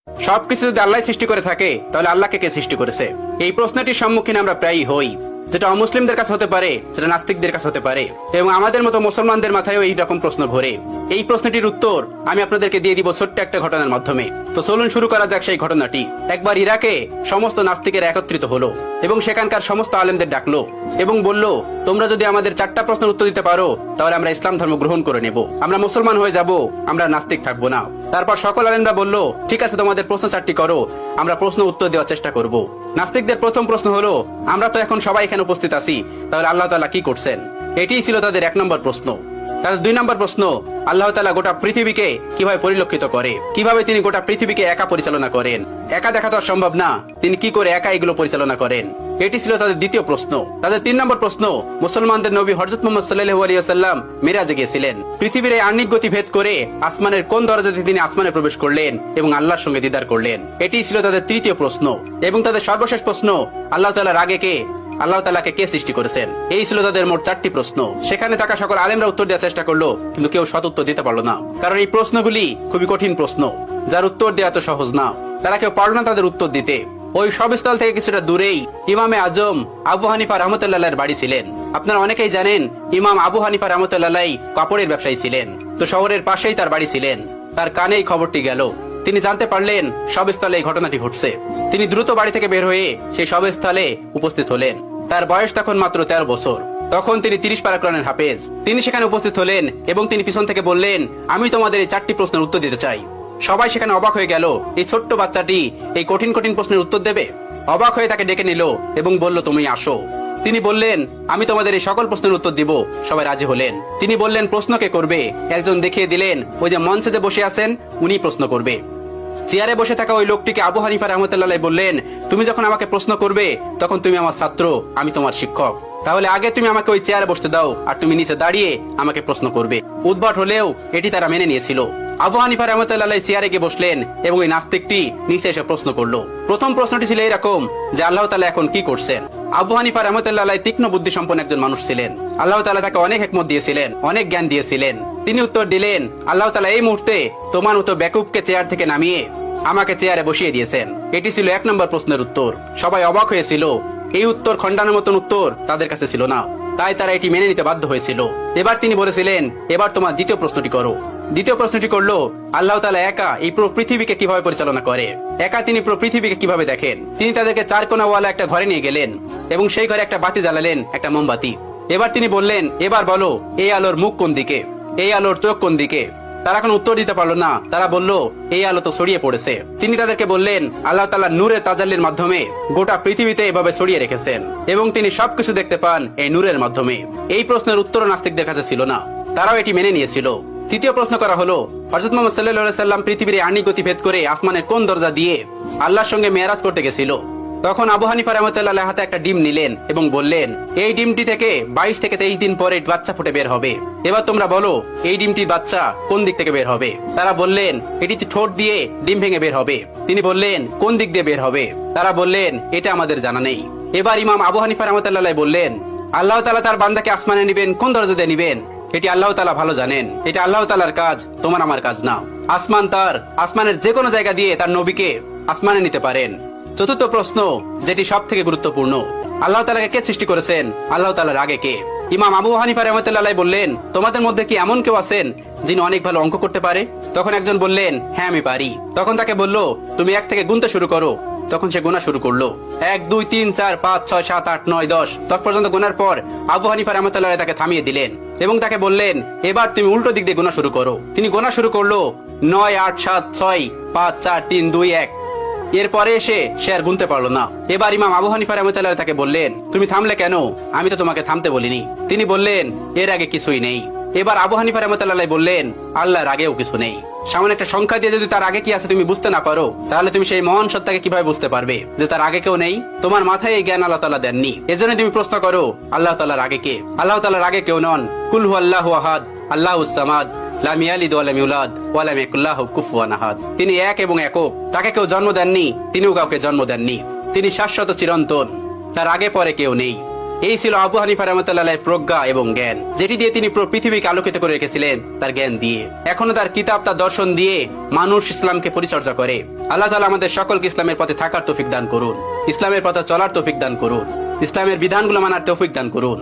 সবকিছু যদি আল্লাহ সৃষ্টি করে থাকে তাহলে আল্লাহকে কে সৃষ্টি করেছে? এই প্রশ্নটির সম্মুখীন আমরা প্রায়ই হই, যেটা অমুসলিমদের কাছে হতে পারে, যেটা নাস্তিকদের কাছে হতে পারে, এবং আমাদের মতো মুসলমানদের মাথায়ও এই রকম প্রশ্ন ঘোরে। এই প্রশ্নটির উত্তর আমি আপনাদেরকে দিয়ে দিব ছোট্ট একটা ঘটনার মাধ্যমে। তো চলুন শুরু করা যাক সেই ঘটনাটি। একবার ইরাকে সমস্ত নাস্তিকেরা একত্রিত হলো এবং সেখানকার সমস্ত আলেমদের ডাকলো এবং বলল, তোমরা যদি আমাদের 4টা প্রশ্নের উত্তর দিতে পারো তাহলে আমরা ইসলাম ধর্ম গ্রহণ করে নেব, আমরা মুসলমান হয়ে যাব, আমরা নাস্তিক থাকবো না। তারপর সকল আলেমরা বলল, ঠিক আছে, তোমাদের প্রশ্ন 4টি করো, আমরা প্রশ্ন উত্তর দেওয়ার চেষ্টা করব। নাস্তিকদের প্রথম প্রশ্ন হলো, আমরা তো এখন সবাই এখানে উপস্থিত আছি, তাহলে আল্লাহ তাআলা কি করছেন? এটিই ছিল তাদের 1 নম্বর প্রশ্ন। তাদের 2 নম্বর প্রশ্ন, আল্লাহ তাআলা গোটা পৃথিবীকে কিভাবে পরিলক্ষিত করে, কিভাবে তিনি গোটা পৃথিবীকে একা পরিচালনা করেন? একা দেখা তো সম্ভব না, তিনি কি করে একা এগুলো পরিচালনা করেন? এটি ছিল তাদের দ্বিতীয় প্রশ্ন। তাদের 3 নম্বর প্রশ্ন, মুসলমানদের নবী হযরত মুহাম্মদ সাল্লাল্লাহু আলাইহি ওয়াসাল্লাম মিরাজে গিয়েছিলেন, পৃথিবীর এই আহ্নিক গতি ভেদ করে আসমানের কোন দরজাতে তিনি আসমানে প্রবেশ করলেন এবং আল্লাহর সঙ্গে দিদার করলেন? এটি ছিল তাদের তৃতীয় প্রশ্ন। এবং তাদের সর্বশেষ প্রশ্ন, আল্লাহ তাআলার আগে কে, আল্লাহ তাআলাকে কে সৃষ্টি করেছেন? এই ছিল তাদের মোট 4টি প্রশ্ন। সেখানে থাকা সকল আলেমরা উত্তর দেওয়ার চেষ্টা করলো, কিন্তু কেউ সৎ উত্তর দিতে পারলো না, কারণ এই প্রশ্নগুলি খুবই কঠিন প্রশ্ন, যার উত্তর দেওয়া তো সহজ না। তারা কেউ পারল না তাদের উত্তর দিতে। ওই সবস্থল থেকে কিছুটা দূরেই ইমামে আজম আবু হানিফা রাহমাতুল্লাহর বাড়ি ছিলেন। আপনারা অনেকেই জানেন, ইমাম আবু হানিফা রাহমাতুল্লাহ কাপড়ের ব্যবসায়ী ছিলেন। তো শহরের পাশেই তার বাড়ি ছিলেন। তার কানেই খবরটি গেল। তিনি জানতে পারলেন সবস্থলে এই ঘটনাটি ঘটছে। তিনি দ্রুত বাড়ি থেকে বের হয়ে সেই সবস্থলে উপস্থিত হলেন। তার বয়স তখন মাত্র 13 বছর। তখন তিনি 30 পারা কোরআনের হাফেজ। তিনি সেখানে উপস্থিত হলেন এবং তিনি পিছন থেকে বললেন, আমি তোমাদের এই 4টি প্রশ্নের উত্তর দিতে চাই। সবাই সেখানে অবাক হয়ে গেল, এই ছোট্ট বাচ্চাটি এই কঠিন কঠিন প্রশ্নের উত্তর দেবে? অবাক হয়ে তাকে ডেকে নিল এবং বলল, তুমি আসো। তিনি বললেন, আমি তোমাদের এই সকল প্রশ্নের উত্তর দিব। সবাই রাজি হলেন। তিনি বললেন, প্রশ্ন কে করবে? একজন দেখিয়ে দিলেন, ওই যে মঞ্চে যে বসে আছেন উনি প্রশ্ন করবে। চেয়ারে বসে থাকা ওই লোকটিকে আবু হানিফা রাহমাতুল্লাহ বললেন, তুমি যখন আমাকে প্রশ্ন করবে তখন তুমি আমার ছাত্র, আমি তোমার শিক্ষক, তাহলে আগে তুমি আমাকে ওই চেয়ারে বসতে দাও, আর তুমি নিচে দাঁড়িয়ে আমাকে প্রশ্ন করবে। উদ্ভট হলেও এটি তারা মেনে নিয়েছিল। আবু হানিফা রাহমাতুল্লাহ চেয়ারে গিয়ে বসলেন এবং ওই নাস্তিকটি নিচে এসে প্রশ্ন করলো। প্রথম প্রশ্নটি ছিল এরকম, যে আল্লাহ তাআলা এখন কি করছেন? আবু হানিফা রাহমাতুল্লাহ তীক্ষ্ণ বুদ্ধি সম্পন্ন একজন মানুষ ছিলেন। আল্লাহ তাআলা তাকে অনেক হিকমত দিয়েছিলেন, অনেক জ্ঞান দিয়েছিলেন। তিনি উত্তর দিলেন, আল্লাহ তাআলা এই মুহূর্তে তোমার মতো বেকুবকে চেয়ার থেকে নামিয়ে আমাকে চেয়ারে বসিয়ে দিয়েছেন। এটি ছিল 1 নম্বর প্রশ্নের উত্তর। সবাই অবাক হয়েছিল। এই উত্তর খণ্ডানোর মতন উত্তর তাদের কাছে ছিল না, তাই তারা এটি মেনে নিতে বাধ্য হয়েছিল। এবার তিনি বলেছিলেন, এবার তোমার দ্বিতীয় প্রশ্নটি করো। দ্বিতীয় প্রশ্নটি করলো, আল্লাহ তাআলা একা এই পুরো পৃথিবীকে কিভাবে পরিচালনা করে? একা তিনি পুরো পৃথিবীকে কিভাবে দেখেন? তিনি তাদেরকে 4 কোণাওয়ালা একটা ঘরে নিয়ে গেলেন এবং সেই ঘরে একটা বাতি জ্বালালেন, একটা মোমবাতি। এবার তিনি বললেন, এবার বলো, এই আলোর মুখ কোন দিকে, এই আলোর চোখ কোন দিকে? তারা কোনো উত্তর দিতে পারলো না। তারা বলল, এই আলো তো ছড়িয়ে পড়েছে। তিনি তাদেরকে বললেন, আল্লাহ তাআলা নূরের তাজাল্লির মাধ্যমে গোটা পৃথিবীতে এভাবে ছড়িয়ে রেখেছেন এবং তিনি সবকিছু দেখতে পান এই নূরের মাধ্যমে। এই প্রশ্নের উত্তর নাস্তিকদের কাছে ছিল না, তারাও এটি মেনে নিয়েছিল। তৃতীয় প্রশ্ন করা হলো, হযরত মুহাম্মদ সাল্লাল্লাহু আলাইহি সাল্লাম পৃথিবীর আহ্নিক গতি ভেদ করে আসমানের কোন দরজা দিয়ে আল্লাহর সঙ্গে মেরাজ করতে গেছিল? তখন আবু হানিফা রাহমাতুল্লাহ হাতে একটা ডিম নিলেন এবং বললেন, এই ডিমটি থেকে 22 থেকে 23 দিন পরে বাচ্চা ফুটে বের হবে। এবার তোমরা বলো, এই ডিমটির বাচ্চা কোন দিক থেকে বের হবে? তারা বললেন, এটি ঠোঁট দিয়ে ডিম ভেঙে বের হবে। তিনি বললেন, কোন দিক দিয়ে বের হবে? তারা বললেন, এটা আমাদের জানা নেই। এবার ইমাম আবু হানিফা রাহমাতুল্লাহ বললেন, আল্লাহ তাআলা তার বান্দাকে আসমানে নিবেন, কোন দরজা দিয়ে নিবেন এটি আল্লাহ তাআলা ভালো জানেন। এটা আল্লাহ তাআলার কাজ, তোমার আমার কাজ না। আসমানের যে কোনো জায়গা দিয়ে তার নবীকে আসমানে নিতে পারেন। চতুর্থ প্রশ্ন, যেটি সব থেকে গুরুত্বপূর্ণ, আল্লাহ তাআলাকে কে সৃষ্টি করেছেন? আল্লাহ তাআলার আগে কে? ইমাম আবু হানিফা রাহমাতুল্লাহ বললেন, তোমাদের মধ্যে কি এমন কেউ আছেন যিনি অনেক ভালো অঙ্ক করতে পারে? তখন একজন বললেন, হ্যাঁ আমি পারি। তখন তাকে বলল, তুমি 1 থেকে গুনতে শুরু করো। তখন সে গোনা শুরু করলো। 1 2 3 4 5 6 7 8 9 10 পর্যন্ত গোনার পর আবু হানিফা রাহমাতুল্লাহ তাকে থামিয়ে দিলেন এবং তাকে বললেন, এবার তুমি উল্টো দিক দিয়ে গোনা শুরু করো। তিনি গোনা শুরু করলো, 9 8 7 6 5 4 3 2 1। এরপরে এসে সে আর গুনতে পারলো না। এবার ইমাম আবু হানিফা রাহমাতুল্লাহ তাকে বললেন, তুমি থামলে কেন? আমি তো তোমাকে থামতে বলিনি। তিনি বললেন, এর আগে কিছুই নেই। এবার আবু হানিফা রাহমাতুল্লাহ বললেন, আল্লাহর আগেও কিছু নেই। সামনে একটা সংখ্যা দিয়ে যদি তার আগে কি আছে তুমি বুঝতে না পারো, তাহলে তুমি সেই মহান সত্তাকে কিভাবে বুঝতে পারবে যে তার আগে কেউ নেই? তোমার মাথায় এই জ্ঞান আল্লাহ তাআলা দেননি। এজন্য তুমি প্রশ্ন করো, আল্লাহ তাআলার আগে কে? আল্লাহ তাআলার আগে কেউ নন। কুল হুয়াল্লাহু আহাদ, আল্লাহুস সামাদ, লাম ইয়ালিদ ওয়া লাম ইউলাদ ওয়া লাম ইয়াকুল লাহু কুফুয়ান আহাদ। তিনি এক এবং একক, তাকে কেউ জন্ম দেননি, তিনিও কাউকে জন্ম দেননি। তিনি শাশ্বত চিরন্তন, তার আগে পরে কেউ নেই। এই ছিল আবু হানিফা রাহমাতুল্লাহ প্রজ্ঞা এবং জ্ঞান, যেটি দিয়ে তিনি পুরো পৃথিবীকে আলোকিত করে রেখেছিলেন তার জ্ঞান দিয়ে। এখনো তার কিতাব, তার দর্শন দিয়ে মানুষ ইসলামকে পরিচর্যা করে। আল্লাহ তাআলা আমাদের সকলকে ইসলামের পথে থাকার তৌফিক দান করুন, ইসলামের পথে চলার তৌফিক দান করুন, ইসলামের বিধানগুলো মানার তৌফিক দান করুন।